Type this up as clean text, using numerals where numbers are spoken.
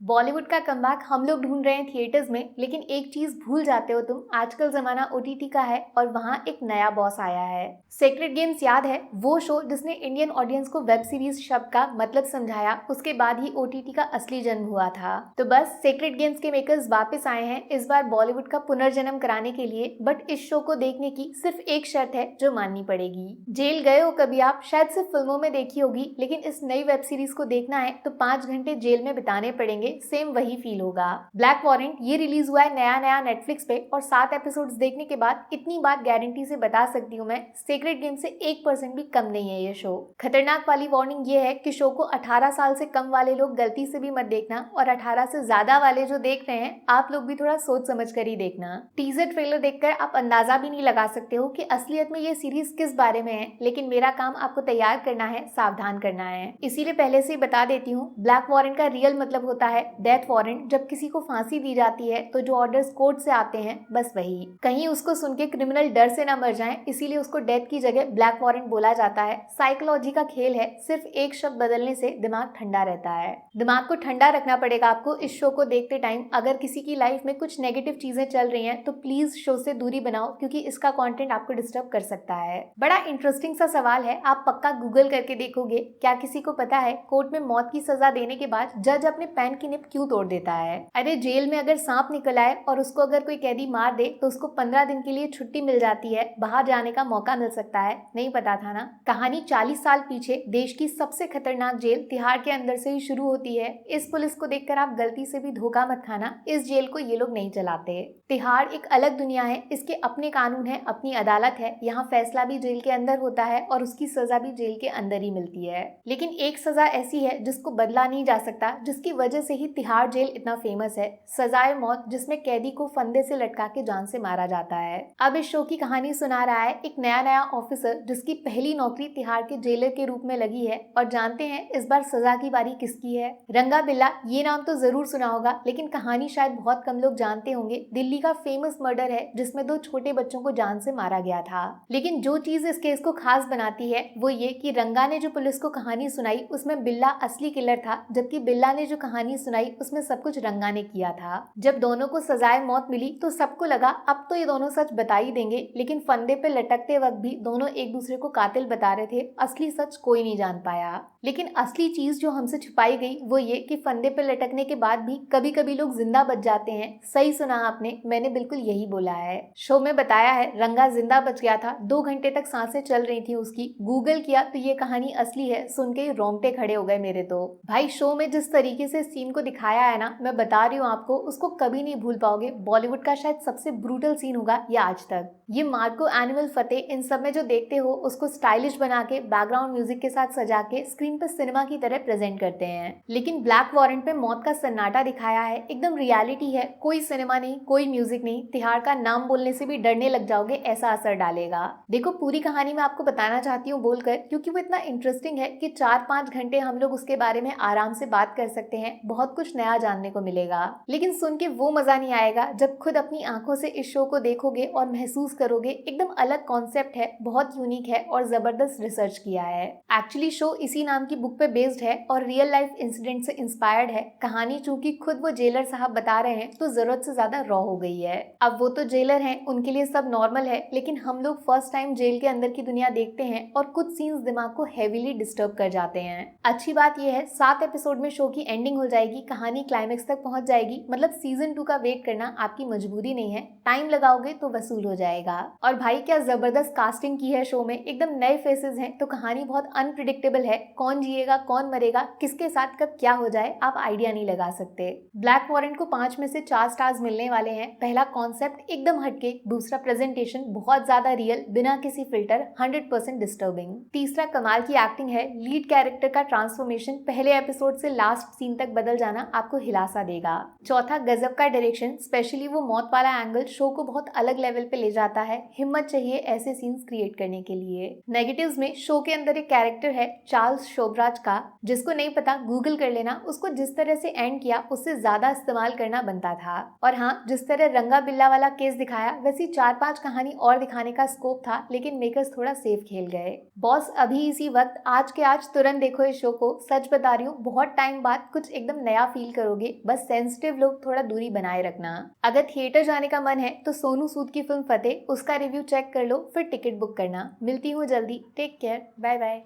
बॉलीवुड का कमबैक हम लोग ढूंढ रहे हैं थिएटर्स में, लेकिन एक चीज भूल जाते हो तुम, आजकल जमाना ओटीटी का है और वहाँ एक नया बॉस आया है। सेक्रेड गेम्स याद है? वो शो जिसने इंडियन ऑडियंस को वेब सीरीज शब्द का मतलब समझाया, उसके बाद ही ओटीटी का असली जन्म हुआ था। तो बस सेक्रेड गेम्स के मेकर्स वापस आए हैं, इस बार बॉलीवुड का पुनर्जन्म कराने के लिए। बट इस शो को देखने की सिर्फ एक शर्त है जो माननी पड़ेगी। जेल गए हो कभी आप? शायद सिर्फ फिल्मों में देखी होगी, लेकिन इस नई वेब सीरीज को देखना है तो 5 घंटे जेल में बिताने पड़ेंगे। सेम वही फील होगा। ब्लैक वारंट ये रिलीज हुआ है नया नेटफ्लिक्स पे और 7 एपिसोड्स देखने के बाद इतनी बात गारंटी से बता सकती हूँ मैं, सेक्रेड गेम से 1% भी कम नहीं है ये शो। खतरनाक वाली वार्निंग ये है कि शो को 18 साल से कम वाले लोग गलती से भी मत देखना, और 18 से ज्यादा वाले जो देख रहे हैं आप लोग भी थोड़ा सोच समझ कर ही देखना। टीजर ट्रेलर देखकर आप अंदाजा भी नहीं लगा सकते हो कि असलियत में ये सीरीज किस बारे में है, लेकिन मेरा काम आपको तैयार करना है, सावधान करना है। इसीलिए पहले से ही बता देती हूँ, ब्लैक वारंट का रियल मतलब होता है डेथ वारंट। जब किसी को फांसी दी जाती है तो जो ऑर्डर्स कोर्ट से आते हैं, बस वही। कहीं उसको सुन के क्रिमिनल डर से ना मर जाएं, इसीलिए उसको डेथ की जगह ब्लैक वारंट बोला जाता है। साइकोलॉजी का खेल है, सिर्फ एक शब्द बदलने से दिमाग ठंडा रहता है। दिमाग को ठंडा रखना पड़ेगा आपको इस शो को देखते टाइम। अगर किसी की लाइफ में कुछ नेगेटिव चीजें चल रही हैं तो प्लीज शो से दूरी बनाओ, क्योंकि इसका कंटेंट आपको डिस्टर्ब कर सकता है। बड़ा इंटरेस्टिंग सा सवाल है, आप पक्का गूगल करके देखोगे। क्या किसी को पता है कोर्ट में मौत की सजा देने के बाद जज अपने पेन की निब क्यों तोड़ देता है? अरे जेल में अगर सांप निकल आए और उसको अगर कोई कैदी मार दे तो उसको 15 दिन के लिए छुट्टी मिल जाती है, बाहर जाने का मौका मिल सकता है। नहीं पता था ना? कहानी 40 साल पीछे देश की सबसे खतरनाक जेल तिहाड़ के अंदर से ही शुरू होती है। इस पुलिस को देखकर आप गलती से भी धोखा मत खाना, इस जेल को ये लोग नहीं चलाते। तिहाड़ एक अलग दुनिया है, इसके अपने कानून है, अपनी अदालत है। यहाँ फैसला भी जेल के अंदर होता है और उसकी सजा भी जेल के अंदर ही मिलती है। लेकिन एक सजा ऐसी है जिसको बदला नहीं जा सकता, जिसकी वजह से ही तिहाड़ जेल इतना फेमस है। सजाए मौत, जिसमें कैदी को फंदे से लटका के जान से मारा जाता है। अब इस शो की कहानी सुना रहा है एक नया ऑफिसर, जिसकी पहली नौकरी तिहाड़ के जेलर के रूप में लगी है। और जानते हैं इस बार सजा की बारी किसकी है? रंगा बिल्ला। ये नाम तो जरूर सुना होगा, लेकिन कहानी शायद बहुत कम लोग जानते होंगे। दिल्ली का फेमस मर्डर है जिसमें 2 छोटे बच्चों को जान से मारा गया था। लेकिन जो चीज इस केस को खास बनाती है वो ये कि रंगा ने जो पुलिस को कहानी सुनाई उसमें बिल्ला असली किलर था, जबकि बिल्ला ने जो कहानी सुनाई उसमें सब कुछ रंगा ने किया था। जब दोनों को सजाए मौत मिली तो सबको लगा अब तो ये दोनों सच बता ही देंगे, लेकिन फंदे पे लटकते वक्त भी दोनों एक दूसरे को कातिल बता रहे थे। असली सच कोई नहीं जान पाया। लेकिन असली चीज जो हमसे छुपाई गई वो ये कि फंदे पे लटकने के बाद भी कभी कभी लोग जिंदा बच जाते हैं। सही सुना आपने, मैंने बिल्कुल यही बोला है। शो में बताया है रंगा जिंदा बच गया था, 2 घंटे तक सांसें चल रही थी उसकी। गूगल किया तो ये कहानी असली है, सुन के रोंगटे खड़े हो गए मेरे तो। भाई शो में जिस तरीके से सीन को दिखाया है ना, मैं बता रही हूँ आपको, उसको कभी नहीं भूल पाओगे। बॉलीवुड का शायद सबसे ब्रूटल सीन होगा ये आज तक। ये मार्को एनिमल फतेह इन सब में जो देखते हो उसको स्टाइलिश बना के बैकग्राउंड म्यूजिक के साथ सजा के स्क्रीन पर सिनेमा की तरह प्रेजेंट करते हैं। लेकिन ब्लैक वारंट में मौत का सन्नाटा दिखाया है, एकदम रियलिटी है। कोई सिनेमा नहीं, कोई म्यूजिक नहीं, तिहाड़ का नाम बोलने से भी डरने लग जाओगे, ऐसा असर डालेगा। देखो पूरी कहानी मैं आपको बताना चाहती हूँ बोलकर, क्योंकि वो इतना इंटरेस्टिंग है कि 4-5 घंटे हम लोग उसके बारे में आराम से बात कर सकते हैं। बहुत कुछ नया जानने को मिलेगा, लेकिन सुन के वो मजा नहीं आएगा जब खुद अपनी आंखों से इस शो को देखोगे और महसूस करोगे। एकदम अलग कॉन्सेप्ट है, बहुत यूनिक है और जबरदस्त रिसर्च किया है। एक्चुअली शो इसी नाम की बुक पे बेस्ड है और रियल लाइफ इंसिडेंट से इंस्पायर्ड है। कहानी चूंकि खुद वो जेलर साहब बता रहे हैं तो जरूरत से ज्यादा रॉ हो गई है। अब वो तो जेलर हैं, उनके लिए सब नॉर्मल है, लेकिन हम लोग फर्स्ट टाइम जेल के अंदर की दुनिया देखते हैं और कुछ सीन्स दिमाग को हेवीली डिस्टर्ब कर जाते हैं। अच्छी बात यह है 7 एपिसोड में शो की एंडिंग हो जाएगी, कहानी क्लाइमेक्स तक पहुंच जाएगी। मतलब सीजन 2 का वेट करना आपकी मजबूरी नहीं है, टाइम लगाओगे तो वसूल हो जाएगा। और भाई क्या जबरदस्त कास्टिंग की है शो में, एकदम नए फेसेस हैं तो कहानी बहुत अनप्रिडिक्टेबल है। कौन जिएगा कौन मरेगा, किसके साथ कब क्या हो जाए आप आइडिया नहीं लगा सकते। ब्लैक वारंट को 5 में से 4 स्टार्स मिलने वाले हैं। पहला कॉन्सेप्ट एकदम हटके, दूसरा प्रेजेंटेशन बहुत ज्यादा रियल, बिना किसी फिल्टर, 100% डिस्टर्बिंग। तीसरा कमाल की एक्टिंग है, लीड कैरेक्टर का ट्रांसफॉर्मेशन पहले एपिसोड से लास्ट सीन तक बदल जाना आपको हिलासा देगा। चौथा गजब का डायरेक्शन, स्पेशली वो मौत वाला एंगल शो को बहुत अलग लेवल पे ले जाता है। हिम्मत चाहिए ऐसे सीन्स क्रिएट करने के लिए। नेगेटिव्स में शो के अंदर एक कैरेक्टर है चार्ल्स शोबराज का, जिसको नहीं पता गूगल कर लेना। उसको जिस तरह से एंड किया उससे ज्यादा इस्तेमाल करना बनता था। और हाँ, जिस तरह रंगा बिल्ला वाला केस दिखाया वैसी 4-5 कहानी और दिखाने का स्कोप था, लेकिन मेकर्स थोड़ा सेफ खेल गए। बॉस अभी इसी वक्त आज के आज तुरंत देखो इस शो को, सच बता रही हूँ बहुत टाइम बाद कुछ एकदम नया नया फील करोगे, बस सेंसिटिव लोग थोड़ा दूरी बनाए रखना। अगर थिएटर जाने का मन है तो सोनू सूद की फिल्म फतेह, उसका रिव्यू चेक कर लो, फिर टिकट बुक करना। मिलती हूँ जल्दी, टेक केयर, बाय बाय।